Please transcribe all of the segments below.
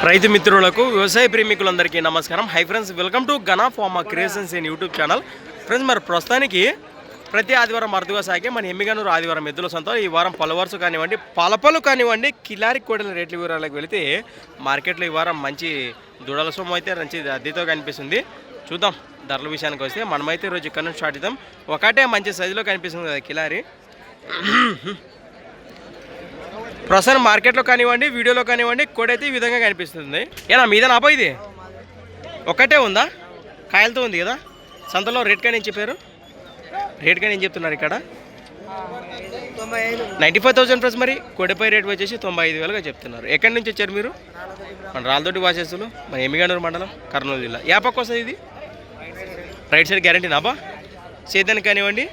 రైతు మిత్రులకు వ్యవసాయ ప్రేమికులందరికీ నమస్కారం. Hi friends, welcome to Gana pharma creations in YouTube channel. Friends, మరి ప్రస్తుతానికి ప్రతి ఆదివారం అరుదుగా సాగే మన ఎమ్మిగనూరు ఆదివారం ఎద్దుల సొంతం. ఈ వారం పలువరుస కానివ్వండి, పలపలు కానివ్వండి, కిలారి కోడల రేట్ల వివరాలకు వెళితే మార్కెట్లో ఈ వారం మంచి దుడల సొమ్ము అయితే మంచి అద్దెతో కనిపిస్తుంది. చూద్దాం ధరల విషయానికి వస్తే మనమైతే ఈరోజు ఇక్కడ నుంచి స్టార్ట్ చేద్దాం. ఒకటే మంచి సైజులో కనిపిస్తుంది కదా కిలారి. ప్రస్తుతం మార్కెట్లో కానివ్వండి, వీడియోలో కానివ్వండి, కోడైతే ఈ విధంగా కనిపిస్తుంది. ఏనా మీద నాపో ఇది ఒక్కటే ఉందా? కాయలతో ఉంది కదా. సంతలో రేట్ కానీ ఏం చెప్పారు? రేట్ కానీ ఏం చెప్తున్నారు ఇక్కడ? 95,000 ప్లస్. మరి కోడెపై రేట్ వచ్చేసి 95,000గా చెప్తున్నారు. ఎక్కడి నుంచి వచ్చారు మీరు? మన రాళ్ళతోటి వాసేస్తులు, మన ఎమ్మిగనూరు మండలం, కర్నూలు జిల్లా. ఏ పక్క వస్తుంది ఇది? రైట్ సైడ్ గ్యారంటీ నాబా? సేద్యానికి కానివ్వండి,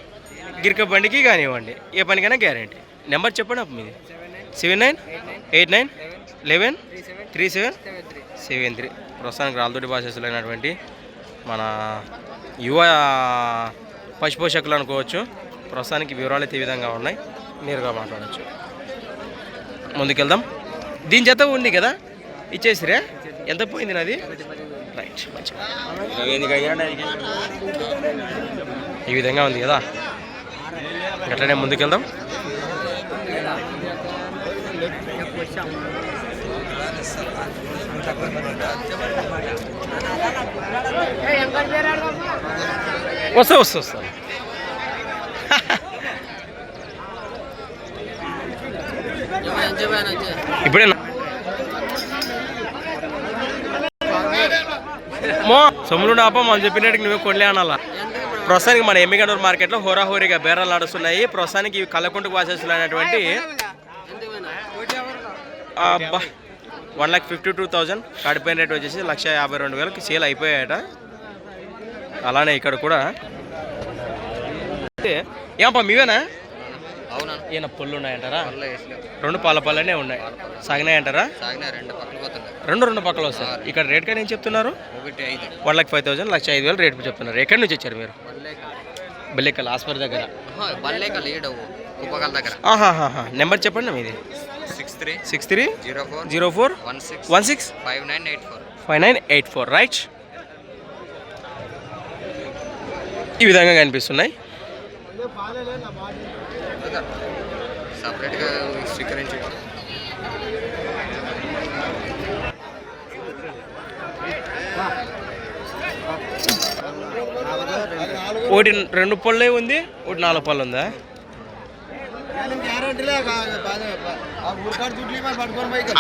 గిరిక బండికి కానివ్వండి, ఏ పనికైనా గ్యారంటీ. నెంబర్ చెప్పండి అప్పుడు మీది. 7989113773. ప్రస్తుతానికి రాళ్ళతోటి వాసేస్తులు అయినటువంటి మన యువ పశుపోషకులు అనుకోవచ్చు. ప్రస్తుతానికి వివరాలు అయితే ఈ విధంగా ఉన్నాయి, నేరుగా మాట్లాడచ్చు. ముందుకెళ్దాం. దీని జత ఉంది కదా, ఇచ్చేసిరే. ఎంత పోయింది నాది? రైట్, మంచిగా ఈ విధంగా ఉంది కదా. అట్లనే ముందుకెళ్దాం. వస్తా ఇప్పుడే సొమ్ములు నాప మనం చెప్పినట్టు నువ్వే కొనలే అనాలా. ప్రస్తుతానికి మన ఎమ్మిగనూరు మార్కెట్లో హోరాహోరీగా బేరాలు నడుస్తున్నాయి. ప్రస్తుతానికి ఇవి కళ్ళకుంటుకు వాసేస్తులు అయినటువంటి 1,52,000 కాడిపోయిన రేట్ వచ్చేసి 1,52,000కి సేల్ అయిపోయాయట. అలానే ఇక్కడ కూడా ఏమప్పా మీవేనా? అవునా? ఈయన పళ్ళు ఉన్నాయంటారా? 2 పాల పళ్ళనే ఉన్నాయి. సాగినాయంటారా? రెండు పక్కల వస్తాయి. ఇక్కడ రేట్ కానీ ఏం చెప్తున్నారు? 1,05,000 1,05,000 రేట్ చెప్తున్నారు. ఎక్కడి నుంచి వచ్చారు మీరు? బల్లేకల్ హాస్పిటల్ దగ్గర. నెంబర్ చెప్పండి మీది. 6304165984. రైట్, ఈ విధంగా కనిపిస్తున్నాయి. ఒకటి 2 పళ్ళే ఉంది, ఒకటి 4 పళ్ళు ఉందా?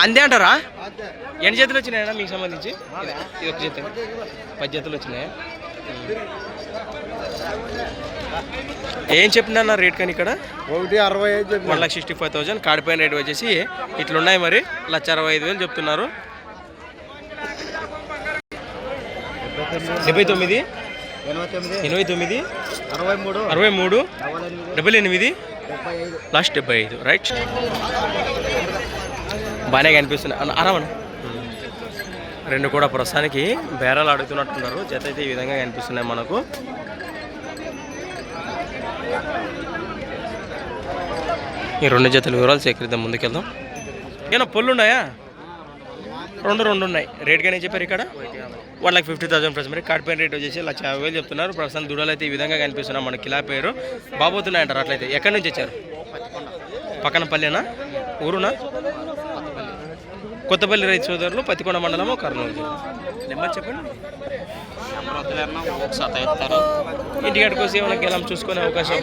అంతే అంటారా? ఎన్ని చేతులు వచ్చినాయా మీకు సంబంధించి? ఇది ఒక జత, 10 జతలు వచ్చినాయా? ఏం చెప్పినా రేట్ కానీ ఇక్కడ 1,65,000 కాడిపోయిన రేట్ వచ్చేసి ఇట్లున్నాయి. మరి 1,65,000 చెప్తున్నారు. 79 89 63 88 లాస్ట్ 75. రైట్, బాగానే కనిపిస్తున్నాయి. ఆరామణ 2 కూడా ప్రస్తుతానికి బేరాలు అడుగుతున్నట్టున్నారు. జత అయితే ఈ విధంగా కనిపిస్తున్నాయి మనకు. ఈ 2 జతల వివరాలు సేకరిద్దాం. ముందుకెళ్దాం. ఏమన్నా పళ్ళు ఉన్నాయా? 2 ఉన్నాయి. రేట్ కానీ చెప్పారు ఇక్కడ 1,50,000 ప్లస్. మరి కాడిపోయిన రేట్ వచ్చేసి 1,50,000 చెప్తున్నారు. ప్రస్తుతం దూడలు అయితే ఈ విధంగా కనిపిస్తున్నాయి. మన కిలా పేరు బాబోతున్నాయంటారు. అట్లయితే ఎక్కడి నుంచి వచ్చారు? పక్కన పల్లెనా? ఊరునా? కొత్తపల్లి రైతు సోదరులు, పత్తికొండ మండలము, కర్నూలు జిల్లా. నెంబర్ చెప్పండి. ఇంటికాడికి వచ్చి ఏమైనా గెలం చూసుకునే అవకాశం.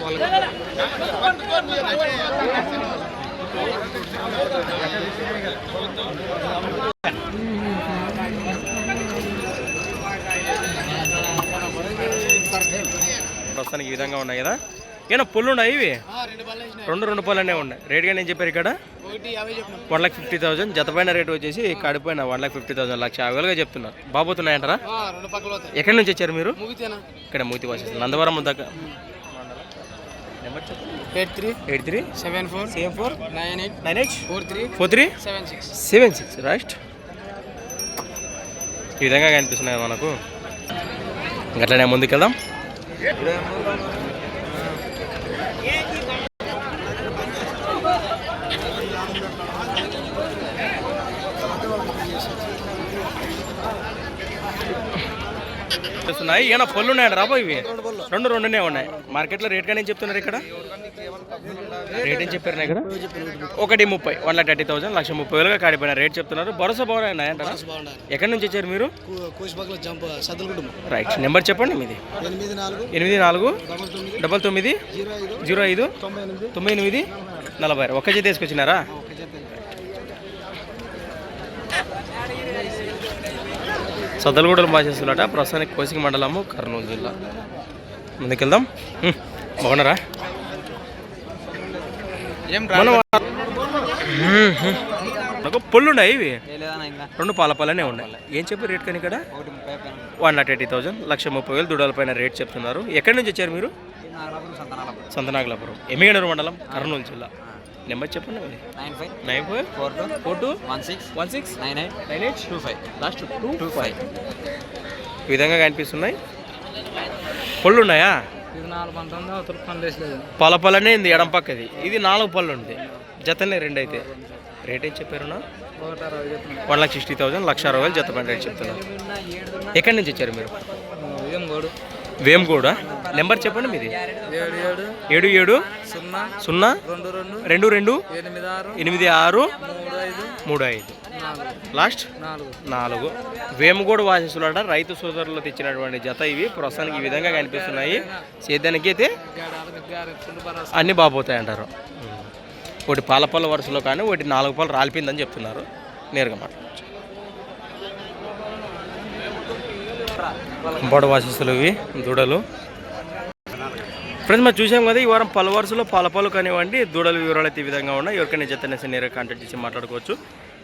ప్రస్తుతానికి ఈ విధంగా ఉన్నాయి కదా. ఏమన్నా పళ్ళు ఉన్నాయి? ఇవి 2 పళ్ళనే ఉన్నాయి. రేట్ కానీ ఏం చెప్పారు ఇక్కడ? 1,50,000. జతపైన రేట్ వచ్చేసి కాడిపోయిన 1,50,000 1,50,000గా చెప్తున్నారు. బాబోతున్నాయంటారా? ఎక్కడి నుంచి వచ్చారు మీరు? ఇక్కడ మూతి వాసేస్తారు. నందవరం దగ్గర. 8374984376. రైట్, ఈ విధంగా కనిపిస్తున్నాయి మనకు. అట్లనే ముందుకెళ్దాం. వస్తున్నాయి ఏమైనా పళ్ళు ఉన్నాయండి రాబో ఇవి రెండునే ఉన్నాయి మార్కెట్లో రేట్ కానీ ఏం చెప్తున్నారు ఇక్కడ రేట్ ఏం చెప్పారు ఇక్కడ 1,30,000 1,30,000 1,30,000గా కాడిపోయిన రేట్ చెప్తున్నారు భరోసా బాగున్నాయి అంటారా ఎక్కడి నుంచి వచ్చారు మీరు రైట్ నెంబర్ చెప్పండి మీది 8499059840 ఒక్క చేతి వేసుకొచ్చినారా సద్దలగూడలు మాసేస్తున్నట ప్రస్తుతానికి కోసిక మండలము కర్నూలు జిల్లా ముందుకెళ్దాం బాగున్నారా పొల్లు ఉన్నాయి ఇవి రెండు పాలపాలనే ఉన్నాయి ఏం చెప్పారు రేట్ కానీ ఇక్కడ 1,80,000 1,30,000 దూడల పైన రేట్ చెప్తున్నారు ఎక్కడి నుంచి వచ్చారు మీరు సంతనాగలాపురం ఎమ్మిగనూరు మండలం కర్నూలు జిల్లా నెంబర్ చెప్పండి 954216982825 ఈ విధంగా కనిపిస్తున్నాయి పళ్ళు ఉన్నాయా పలపలనే ఉంది ఎడం పక్కది ఇది 4 పళ్ళు ఉంది జతనే 2 అయితే రేట్ ఏం చెప్పారు 1,60,000 1,60,000 జత పైన రేట్ చెప్తున్నారు ఎక్కడి నుంచి వచ్చారు మీరు వేమగూడ నెంబర్ చెప్పండి మీది 77228635 లాస్ట్ 4 వేమగూడ వాసిస్తున్నట రైతు సోదరులు తెచ్చినటువంటి జత ఇవి ప్రస్తుతానికి ఈ విధంగా కనిపిస్తున్నాయి సేద్యానికి అయితే అన్నీ బాగుపోతాయి అంటారు ఒకటి పాలపల్ల వరుసలో కానీ ఒకటి 4 పాలు రాలిపోయిందని చెప్తున్నారు నేరుగా మాట్లాడచ్చు కంపౌండ్ వాసిస్తులు ఇవి దూడలు ఫ్రెండ్స్ మనం చూసాం కదా ఈ వారం పలు వరుసలో పాలపాలు కానివ్వండి దూడల వివరాలు అయితే ఈ విధంగా ఉన్నాయి ఎవరికైనా జతనేసి నేరుగా కాంటాక్ట్ చేసి మాట్లాడుకోవచ్చు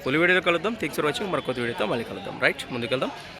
ఫుల్ వీడియోలో కలుద్దాం థింక్స్ వాచింగ్ మరొక వీడియోతో మళ్ళీ కలుద్దాం రైట్ ముందుకెళ్దాం